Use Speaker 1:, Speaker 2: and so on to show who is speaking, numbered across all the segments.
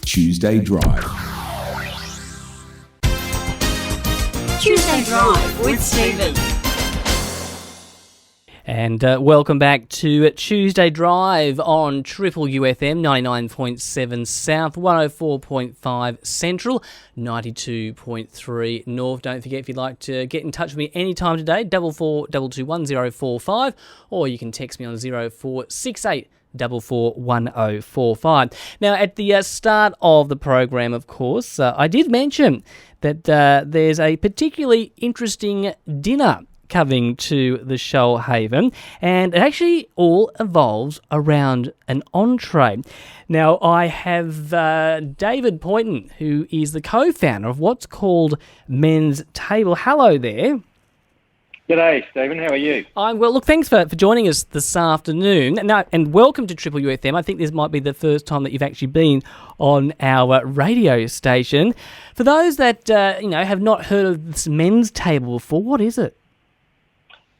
Speaker 1: Tuesday Drive.
Speaker 2: Tuesday Drive with Stephen.
Speaker 3: And welcome back to Tuesday Drive on Triple UFM 99.7 South, 104.5 Central, 92.3 North. Don't forget, if you'd like to get in touch with me anytime today, 44221045, or you can text me on 0468 441045. Now, at the start of the program, of course, I did mention that there's a particularly interesting dinner coming to the Shoalhaven, and it actually all evolves around an entree. Now, I have David Pointon, who is the co-founder of what's called Men's Table. Hello there.
Speaker 4: G'day, Stephen. How are you?
Speaker 3: I'm well. Look, thanks for joining us this afternoon. Now, and welcome to Triple UFM. I think this might be the first time that you've actually been on our radio station. For those that have not heard of this Men's Table before, what is it?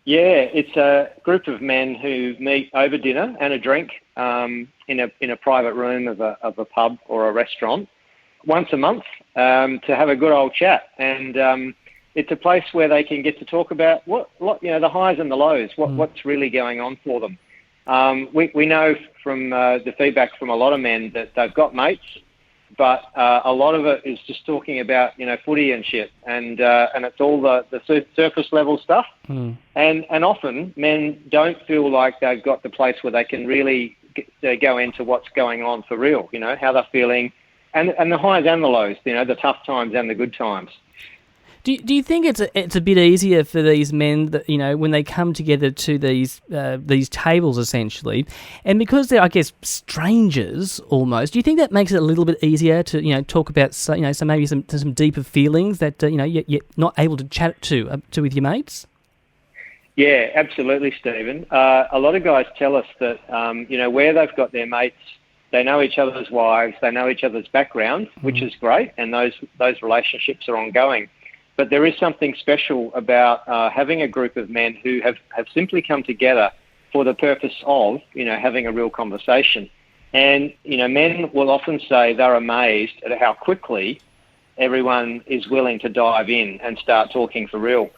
Speaker 4: Yeah, it's a group of men who meet over dinner and a drink in a private room of a pub or a restaurant once a month to have a good old chat. And it's a place where they can get to talk about the highs and the lows, what's really going on for them. We know from the feedback from a lot of men that they've got mates, but a lot of it is just talking about footy and shit, and it's all the surface level stuff. And often men don't feel like they've got the place where they can really go into what's going on for real. How they're feeling, and the highs and the lows. The tough times and the good times.
Speaker 3: Do you think it's a bit easier for these men that when they come together to these tables essentially, and because they're, I guess, strangers almost? Do you think that makes it a little bit easier to talk about some deeper feelings that you're not able to chat to with your mates?
Speaker 4: Yeah, absolutely, Stephen. A lot of guys tell us that where they've got their mates, they know each other's wives, they know each other's backgrounds, which is great, and those relationships are ongoing. But there is something special about having a group of men who have simply come together for the purpose of, having a real conversation. And, men will often say they're amazed at how quickly everyone is willing to dive in and start talking for real.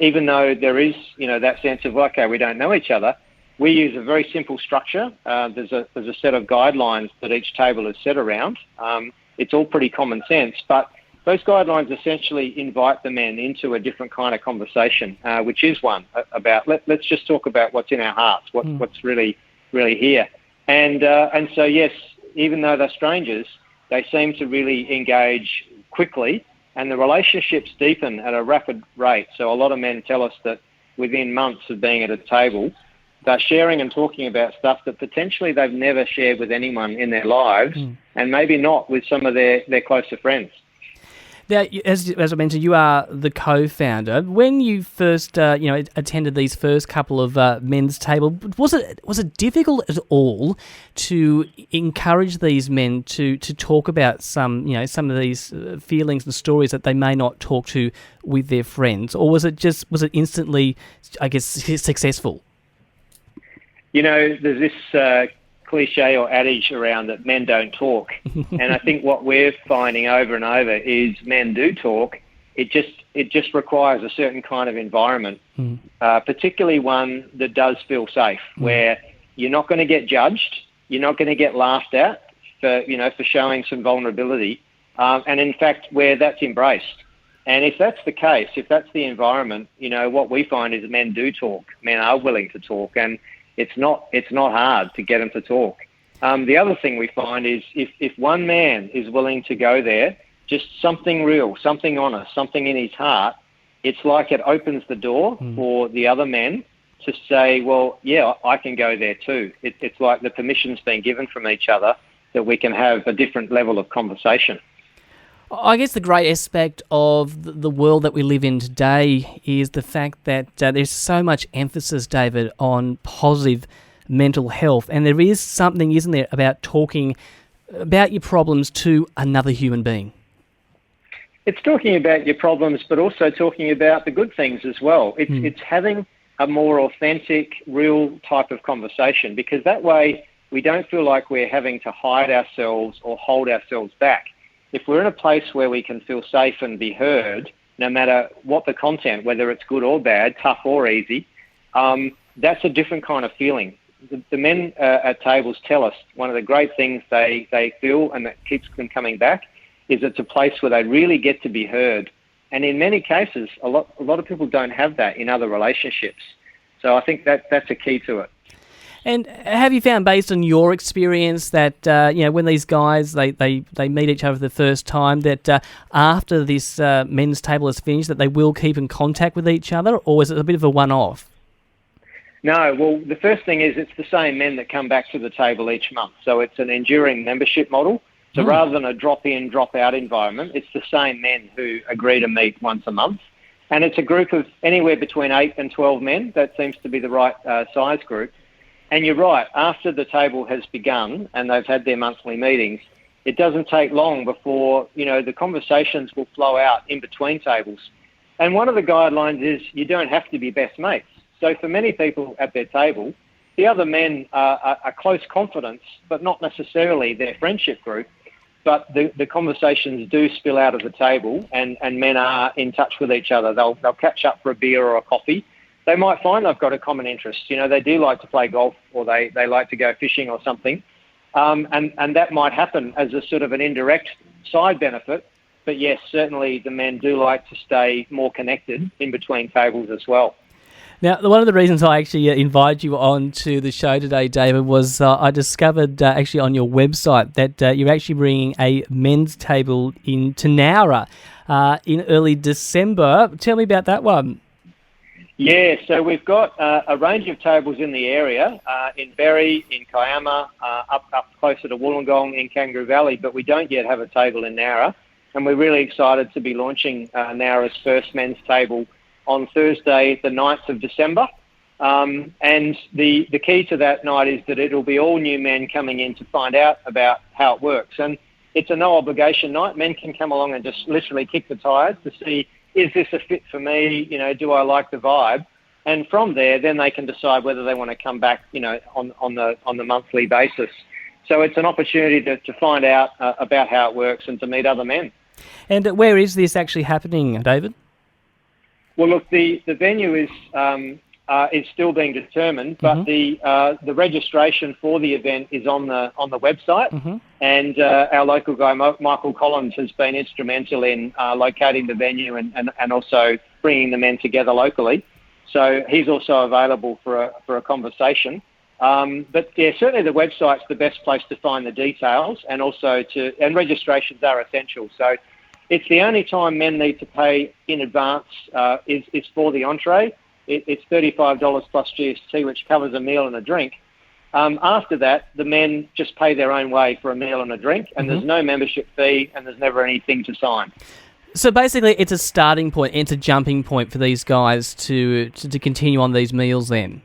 Speaker 4: Even though there is, that sense of, okay, we don't know each other, we use a very simple structure. There's a set of guidelines that each table is set around. It's all pretty common sense, but those guidelines essentially invite the men into a different kind of conversation, which is one about let's just talk about what's in our hearts, what's really here. And so, yes, even though they're strangers, they seem to really engage quickly, and the relationships deepen at a rapid rate. So a lot of men tell us that within months of being at a table, they're sharing and talking about stuff that potentially they've never shared with anyone in their lives, and maybe not with some of their closer friends.
Speaker 3: Now, as I mentioned, you are the co-founder. When you first, attended these first couple of men's table, was it difficult at all to encourage these men to talk about some of these feelings and stories that they may not talk to with their friends, or was it instantly, I guess, successful? There's this cliche or adage around that men don't talk. And I think what we're finding over and over is men do talk. It just requires a certain kind of environment, particularly one that does feel safe, where you're not going to get judged, you're not going to get laughed at for showing some vulnerability, and in fact where that's embraced. And if that's the case, if that's the environment, what we find is men do talk. Men are willing to talk, and it's not hard to get them to talk. The other thing we find is if one man is willing to go there, just something real, something honest, something in his heart, it's like it opens the door for the other men to say, well, yeah, I can go there too. It's like the permission's been given from each other that we can have a different level of conversation. I guess the great aspect of the world that we live in today is the fact that there's so much emphasis, David, on positive mental health. And there is something, isn't there, about talking about your problems to another human being.
Speaker 4: It's talking about your problems, but also talking about the good things as well. It's having a more authentic, real type of conversation, because that way we don't feel like we're having to hide ourselves or hold ourselves back. If we're in a place where we can feel safe and be heard, no matter what the content, whether it's good or bad, tough or easy, that's a different kind of feeling. The men at tables tell us one of the great things they feel and that keeps them coming back is it's a place where they really get to be heard. And in many cases, a lot of people don't have that in other relationships. So I think that's a key to it.
Speaker 3: And have you found, based on your experience, that when these guys they meet each other for the first time, that after this men's table is finished, that they will keep in contact with each other, or is it a bit of a one-off?
Speaker 4: No, well, the first thing is it's the same men that come back to the table each month. So it's an enduring membership model. So rather than a drop-in, drop-out environment, it's the same men who agree to meet once a month. And it's a group of anywhere between 8 and 12 men. That seems to be the right size group. And you're right, after the table has begun and they've had their monthly meetings, it doesn't take long before, the conversations will flow out in between tables. And one of the guidelines is you don't have to be best mates. So for many people at their table, the other men are close confidants, but not necessarily their friendship group. But the conversations do spill out of the table and men are in touch with each other. They'll catch up for a beer or a coffee. They might find they've got a common interest. They do like to play golf or they like to go fishing or something. And that might happen as a sort of an indirect side benefit. But yes, certainly the men do like to stay more connected in between tables as well.
Speaker 3: Now, one of the reasons I actually invited you on to the show today, David, was I discovered actually on your website that you're actually bringing a men's table into Nowra in early December. Tell me about that one.
Speaker 4: Yeah, so we've got a range of tables in the area, in Berry, in Kiama, up closer to Wollongong, in Kangaroo Valley, but we don't yet have a table in Nowra. And we're really excited to be launching Nowra's first men's table on Thursday, the 9th of December. And the key to that night is that it'll be all new men coming in to find out about how it works. And it's a no-obligation night. Men can come along and just literally kick the tires to see, is this a fit for me? Do I like the vibe? And from there, then they can decide whether they want to come back, on the monthly basis. So it's an opportunity to find out about how it works and to meet other men.
Speaker 3: And where is this actually happening, David?
Speaker 4: Well, look, the venue is still being determined, but the registration for the event is on the website, and our local guy Michael Collins has been instrumental in locating the venue and also bringing the men together locally. So he's also available for a conversation. But yeah, certainly the website's the best place to find the details, and also and registrations are essential. So it's the only time men need to pay in advance is for the entree. It's $35 plus GST, which covers a meal and a drink. After that, the men just pay their own way for a meal and a drink, and there's no membership fee, and there's never anything to sign.
Speaker 3: So basically, it's a starting point, it's a jumping point for these guys to continue on these meals then?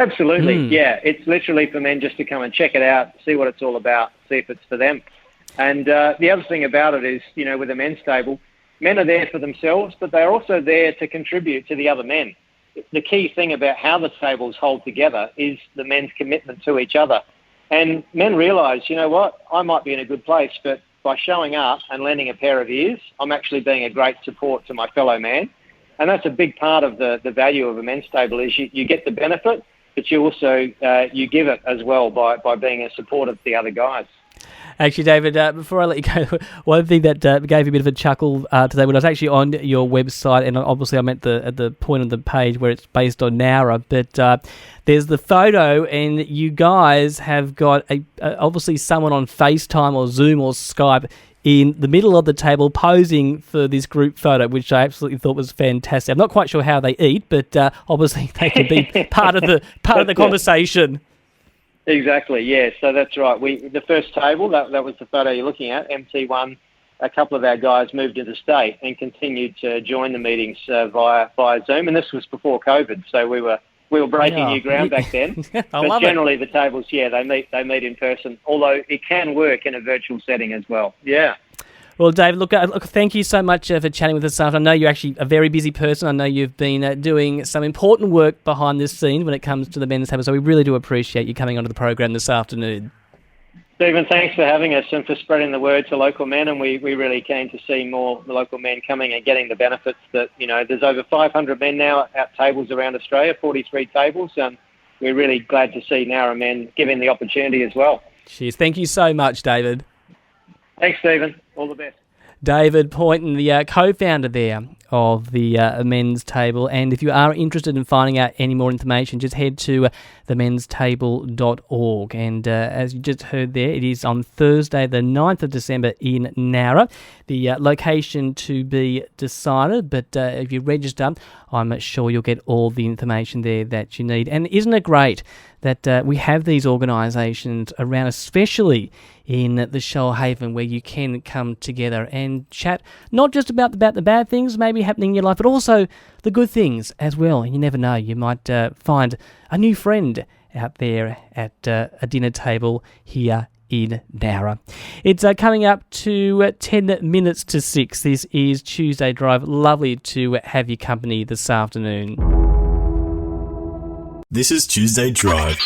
Speaker 4: Absolutely, yeah. It's literally for men just to come and check it out, see what it's all about, see if it's for them. And the other thing about it is, with a men's table, men are there for themselves, but they're also there to contribute to the other men. The key thing about how the tables hold together is the men's commitment to each other. And men realise, I might be in a good place, but by showing up and lending a pair of ears, I'm actually being a great support to my fellow man. And that's a big part of the value of a men's table is you get the benefit, but you also you give it as well by being a support of the other guys.
Speaker 3: Actually, David, before I let you go, one thing that gave me a bit of a chuckle today when I was actually on your website, and obviously I'm at the point of the page where it's based on Nowra, but there's the photo, and you guys have got obviously someone on FaceTime or Zoom or Skype in the middle of the table posing for this group photo, which I absolutely thought was fantastic. I'm not quite sure how they eat, but obviously they can be part of the conversation.
Speaker 4: Exactly, yeah. So that's right. The first table, that was the photo you're looking at, MT1. A couple of our guys moved into state and continued to join the meetings via Zoom, and this was before COVID, so we were breaking new ground back then. But generally, the tables, they meet in person. Although it can work in a virtual setting as well. Yeah.
Speaker 3: Well, David, look, thank you so much for chatting with us this afternoon. I know you're actually a very busy person. I know you've been doing some important work behind the scenes when it comes to the men's table, so we really do appreciate you coming onto the program this afternoon.
Speaker 4: Stephen, thanks for having us and for spreading the word to local men, and we really keen to see more local men coming and getting the benefits that, there's over 500 men now at tables around Australia, 43 tables, and we're really glad to see Nowra men given the opportunity as well.
Speaker 3: Cheers. Thank you so much, David.
Speaker 4: Thanks, Stephen. All the best.
Speaker 3: David Pointon, the co-founder there of the men's table. And if you are interested in finding out any more information, just head to themenstable.org. And as you just heard there, it is on Thursday, the 9th of December in Nowra. The location to be decided, but if you register, I'm sure you'll get all the information there that you need. And isn't it great that we have these organisations around, especially in the Shoalhaven, where you can come together and chat not just about the bad things maybe happening in your life, but also the good things as well. You never know, you might find a new friend out there at a dinner table here in Nowra. It's coming up to 10 minutes to 6. This is Tuesday Drive. Lovely to have your company this afternoon.
Speaker 1: This is Tuesday Drive.